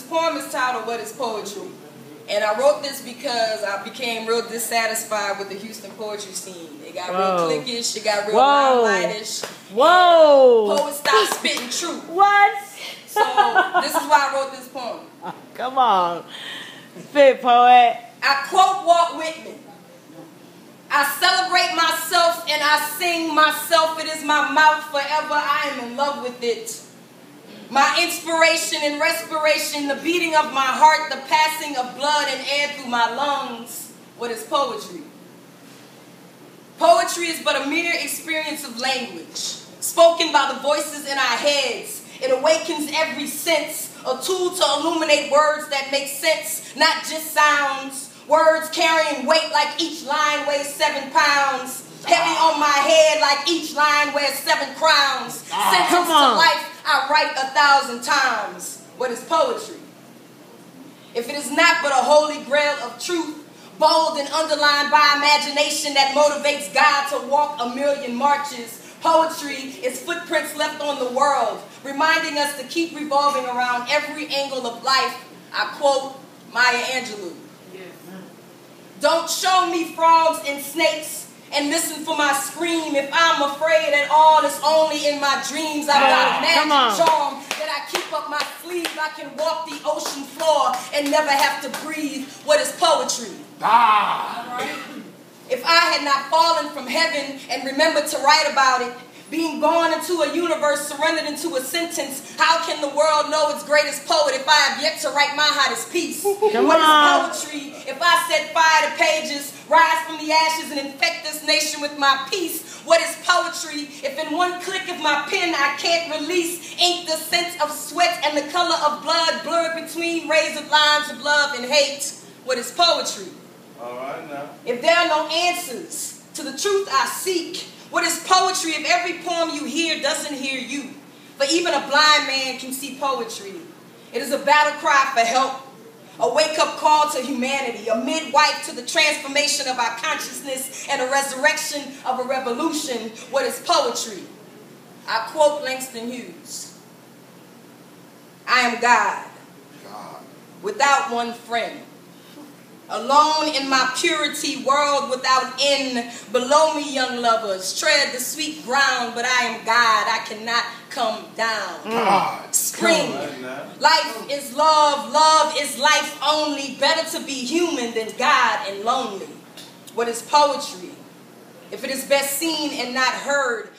poem is titled What is Poetry? And I wrote this because I became real dissatisfied with the Houston poetry scene. It got real cliquish, it got real limelightish. Whoa! Poets stopped spitting truth. What? So this is why I wrote this poem. Come on. Spit, poet. I quote Walt Whitman. I celebrate myself and I sing myself. It is my mouth forever. I am in love with it. My inspiration and respiration, the beating of my heart, the passing of blood and air through my lungs. What is poetry? Poetry is but a mere experience of language, spoken by the voices in our heads. It awakens every sense, a tool to illuminate words that make sense, not just sounds. Words carrying weight like each line weighs 7 pounds. Heavy on my head like each line wears 7 crowns. Sentenced to life, I write 1,000 times. What is poetry? If it is not but a holy grail of truth, bold and underlined by imagination that motivates God to walk 1,000,000 marches, poetry is footprints left on the world, reminding us to keep revolving around every angle of life. I quote Maya Angelou. Don't show me frogs and snakes and listen for my scream. If I'm afraid at all, it's only in my dreams. I've got a magic charm that I keep up my sleeve. I can walk the ocean floor and never have to breathe. What is poetry? If I had not fallen from heaven and remembered to write about it, being born into a universe surrendered into a sentence, how can the world know its greatest poet if I have yet to write my hottest piece? What is poetry? If I set fire to pages, rise from the ashes and infect this nation with my peace? What is poetry? If in one click of my pen I can't release ink, the scent of sweat and the color of blood blurred between razored lines of love and hate? What is poetry? All right now. If there are no answers to the truth I seek, what is poetry if every poem you hear doesn't hear you? For even a blind man can see poetry. It is a battle cry for help, a wake-up call to humanity, a midwife to the transformation of our consciousness and a resurrection of a revolution. What is poetry? I quote Langston Hughes. I am God, without one friend. Alone in my purity, world without end. Below me, young lovers, tread the sweet ground, but I am God, I cannot come down. Scream. Life is love, love is life only. Better to be human than God and lonely. What is poetry? If it is best seen and not heard,